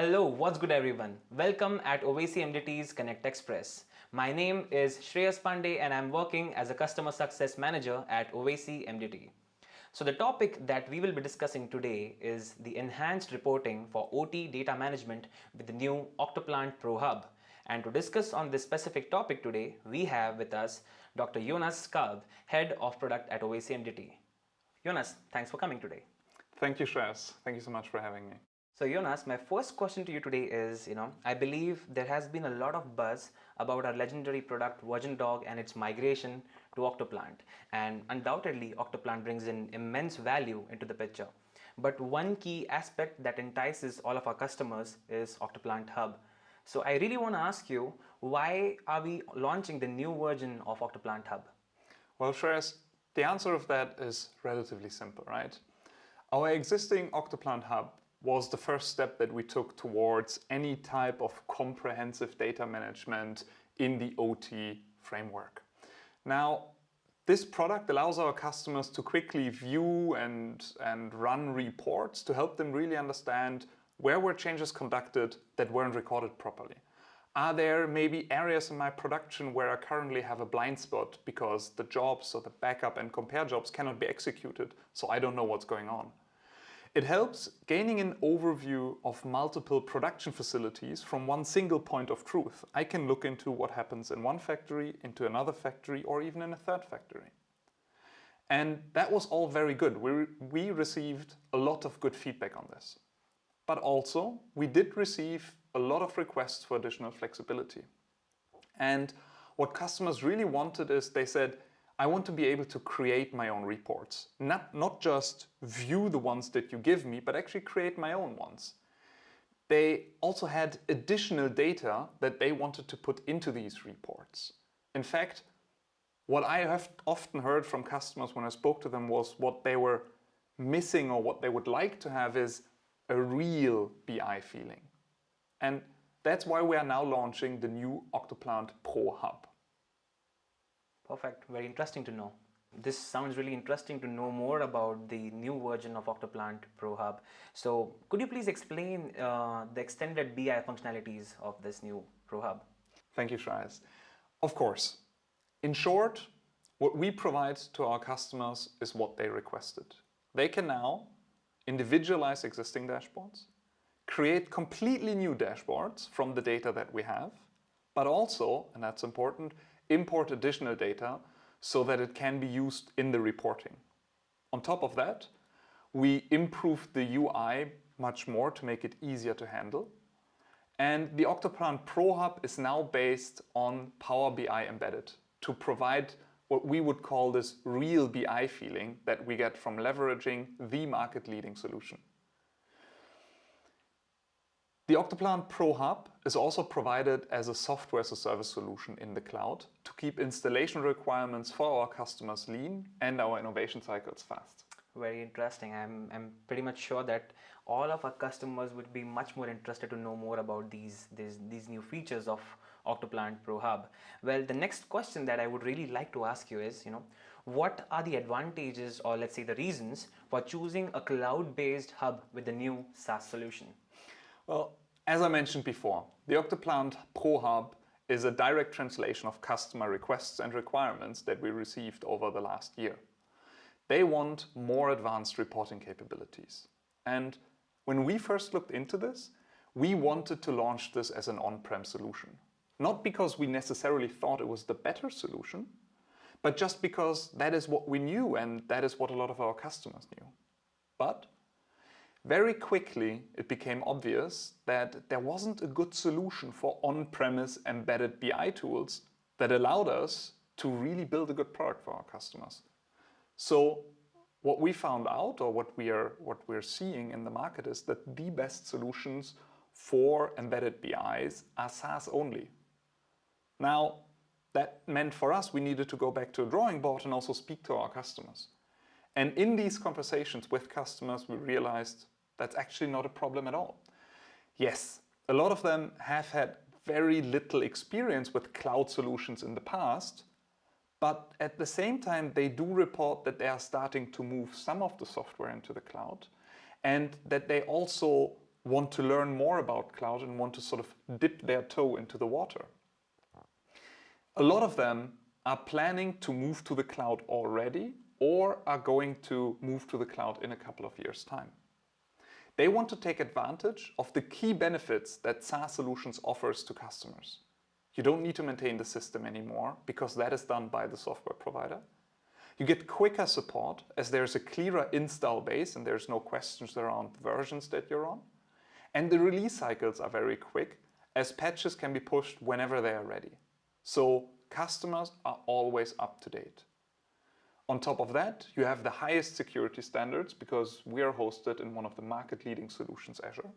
Hello, what's good everyone? Welcome at AUVESY-MDT's Connect Express. My name is Shreyas Pandey and I'm working as a Customer Success Manager at AUVESY-MDT. So the topic that we will be discussing today is the enhanced reporting for OT data management with the new Octoplant Pro Hub. And to discuss on this specific topic today, we have with us Dr. Jonas Kalb, Head of Product at AUVESY-MDT. Jonas, thanks for coming today. Thank you, Shreyas. Thank you so much for having me. So Jonas, my first question to you today is, I believe there has been a lot of buzz about our legendary product Virgin Dog and its migration to Octoplant. And undoubtedly, Octoplant brings in immense value into the picture. But one key aspect that entices all of our customers is Octoplant Hub. So I really want to ask you, why are we launching the new version of Octoplant Hub? Well, Shreyas, the answer of that is relatively simple, right? Our existing Octoplant Hub was the first step that we took towards any type of comprehensive data management in the OT framework. Now, this product allows our customers to quickly view and run reports to help them really understand where were changes conducted that weren't recorded properly. Are there maybe areas in my production where I currently have a blind spot because the jobs or the backup and compare jobs cannot be executed, so I don't know what's going on? It helps gaining an overview of multiple production facilities from one single point of truth. I can look into what happens in one factory, into another factory, or even in a third factory. And that was all very good. We received a lot of good feedback on this. But also, we did receive a lot of requests for additional flexibility. And what customers really wanted is, they said, I want to be able to create my own reports. Not just view the ones that you give me, but actually create my own ones. They also had additional data that they wanted to put into these reports. In fact, what I have often heard from customers when I spoke to them was what they were missing or what they would like to have is a real BI feeling. And that's why we are now launching the new Octoplant Pro Hub. Perfect. Very interesting to know. This sounds really interesting to know more about the new version of Octoplant Pro Hub. So could you please explain the extended BI functionalities of this new Pro Hub? Thank you, Shreyas. Of course. In short, what we provide to our customers is what they requested. They can now individualize existing dashboards, create completely new dashboards from the data that we have, but also, and that's important, import additional data so that it can be used in the reporting. On top of that, we improved the UI much more to make it easier to handle. And the Octoplant Pro Hub is now based on Power BI embedded to provide what we would call this real BI feeling that we get from leveraging the market-leading solution. The Octoplant Pro Hub is also provided as a software as a service solution in the cloud to keep installation requirements for our customers lean and our innovation cycles fast. Very interesting. I'm pretty much sure that all of our customers would be much more interested to know more about these new features of Octoplant Pro Hub. Well, the next question that I would really like to ask you is, what are the advantages, or let's say the reasons for choosing a cloud-based hub with the new SaaS solution? Well, as I mentioned before, the Octoplant Pro Hub is a direct translation of customer requests and requirements that we received over the last year. They want more advanced reporting capabilities. And when we first looked into this, we wanted to launch this as an on-prem solution. Not because we necessarily thought it was the better solution, but just because that is what we knew and that is what a lot of our customers knew. But very quickly, it became obvious that there wasn't a good solution for on-premise embedded BI tools that allowed us to really build a good product for our customers. So what we found out, or what we're seeing in the market, is that the best solutions for embedded BIs are SaaS only. Now, that meant for us we needed to go back to a drawing board and also speak to our customers. And in these conversations with customers, we realized that's actually not a problem at all. Yes, a lot of them have had very little experience with cloud solutions in the past, but at the same time, they do report that they are starting to move some of the software into the cloud and that they also want to learn more about cloud and want to sort of dip their toe into the water. A lot of them are planning to move to the cloud already or are going to move to the cloud in a couple of years' time. They want to take advantage of the key benefits that SaaS solutions offers to customers. You don't need to maintain the system anymore because that is done by the software provider. You get quicker support as there's a clearer install base and there's no questions around versions that you're on. And the release cycles are very quick as patches can be pushed whenever they are ready. So customers are always up to date. On top of that, you have the highest security standards because we are hosted in one of the market-leading solutions, Azure.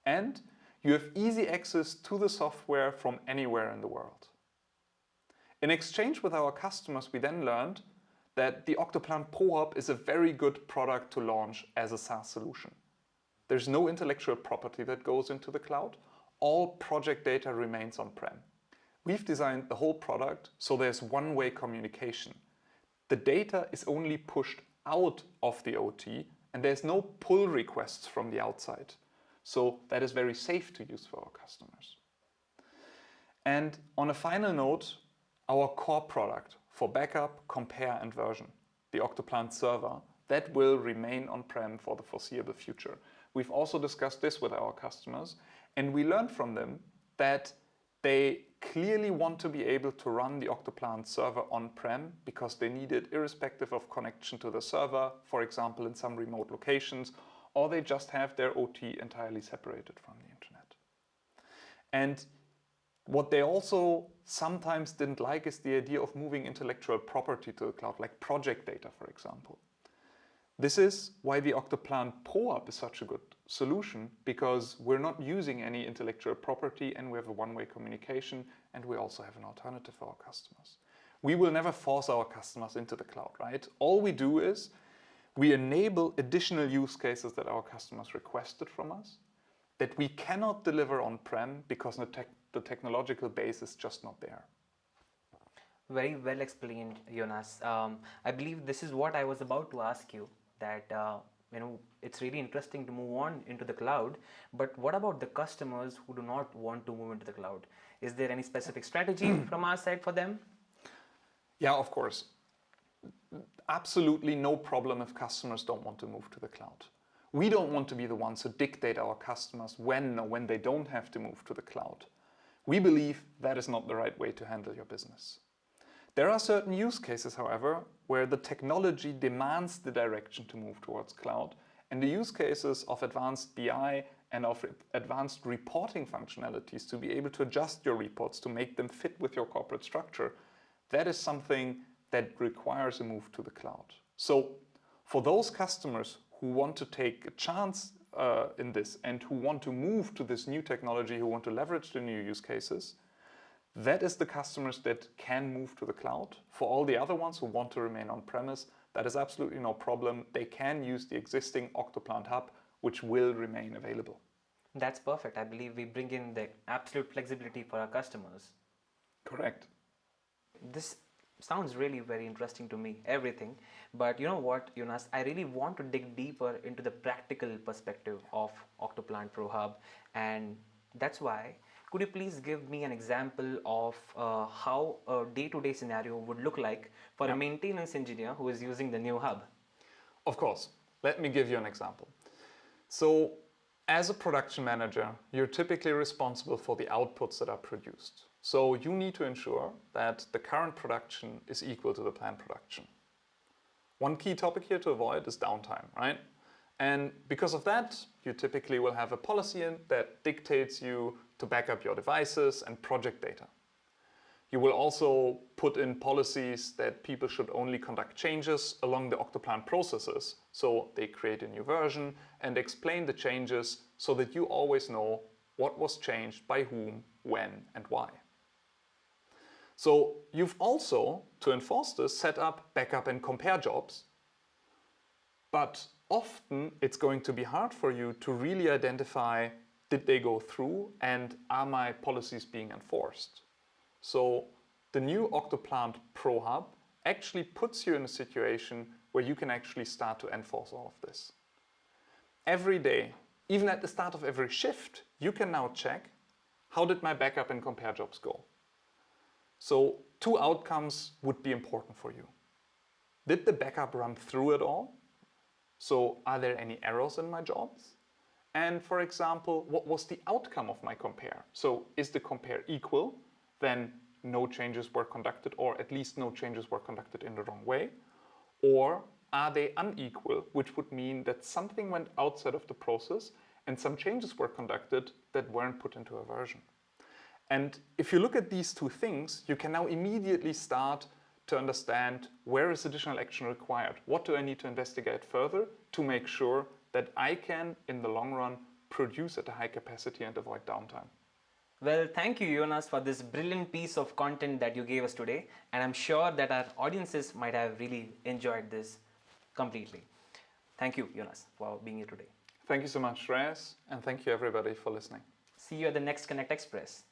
And you have easy access to the software from anywhere in the world. In exchange with our customers, we then learned that the Octoplan Pro Hub is a very good product to launch as a SaaS solution. There's no intellectual property that goes into the cloud. All project data remains on-prem. We've designed the whole product so there's one-way communication. The data is only pushed out of the OT and there's no pull requests from the outside. So that is very safe to use for our customers. And on a final note, our core product for backup, compare and version, the Octoplan server, that will remain on-prem for the foreseeable future. We've also discussed this with our customers and we learned from them that they clearly want to be able to run the Octoplan server on-prem because they need it irrespective of connection to the server, for example, in some remote locations, or they just have their OT entirely separated from the internet. And what they also sometimes didn't like is the idea of moving intellectual property to the cloud, like project data, for example. This is why the Octoplan Pro Hub is such a good solution, because we're not using any intellectual property and we have a one-way communication and we also have an alternative for our customers. We will never force our customers into the cloud, right? All we do is we enable additional use cases that our customers requested from us that we cannot deliver on-prem because the technological base is just not there. Very well explained, Jonas. I believe this is what I was about to ask you, that it's really interesting to move on into the cloud, but what about the customers who do not want to move into the cloud? Is there any specific strategy from our side for them? Yeah, of course. Absolutely no problem if customers don't want to move to the cloud. We don't want to be the ones who dictate our customers when or when they don't have to move to the cloud. We believe that is not the right way to handle your business. There are certain use cases, however, where the technology demands the direction to move towards cloud, and the use cases of advanced BI and of advanced reporting functionalities to be able to adjust your reports to make them fit with your corporate structure, that is something that requires a move to the cloud. So for those customers who want to take a chance in this and who want to move to this new technology, who want to leverage the new use cases, that is the customers that can move to the cloud. For all the other ones who want to remain on-premise, that is absolutely no problem. They can use the existing Octoplan Hub, which will remain available. That's perfect. I believe we bring in the absolute flexibility for our customers. Correct. This sounds really very interesting to me, everything. But you know what, Jonas, I really want to dig deeper into the practical perspective of Octoplan Pro Hub, and that's why could you please give me an example of how a day-to-day scenario would look like for a maintenance engineer who is using the new hub? Of course. Let me give you an example. So, as a production manager, you're typically responsible for the outputs that are produced. So you need to ensure that the current production is equal to the planned production. One key topic here to avoid is downtime, right? And because of that, you typically will have a policy that dictates you to back up your devices and project data. You will also put in policies that people should only conduct changes along the Octoplan processes. So they create a new version and explain the changes so that you always know what was changed by whom, when, and why. So you've also, to enforce this, set up backup and compare jobs, but often it's going to be hard for you to really identify, did they go through and are my policies being enforced? So the new Octoplan Pro Hub actually puts you in a situation where you can actually start to enforce all of this. Every day, even at the start of every shift, you can now check, how did my backup and compare jobs go? So 2 outcomes would be important for you. Did the backup run through at all? So are there any errors in my jobs? And for example, what was the outcome of my compare? So is the compare equal? Then no changes were conducted, or at least no changes were conducted in the wrong way. Or are they unequal, which would mean that something went outside of the process and some changes were conducted that weren't put into a version. And if you look at these 2 things, you can now immediately start to understand where is additional action required. What do I need to investigate further to make sure that I can, in the long run, produce at a high capacity and avoid downtime? Well, thank you, Jonas, for this brilliant piece of content that you gave us today. And I'm sure that our audiences might have really enjoyed this completely. Thank you, Jonas, for being here today. Thank you so much, Shreyas, and thank you everybody for listening. See you at the next Connect Express.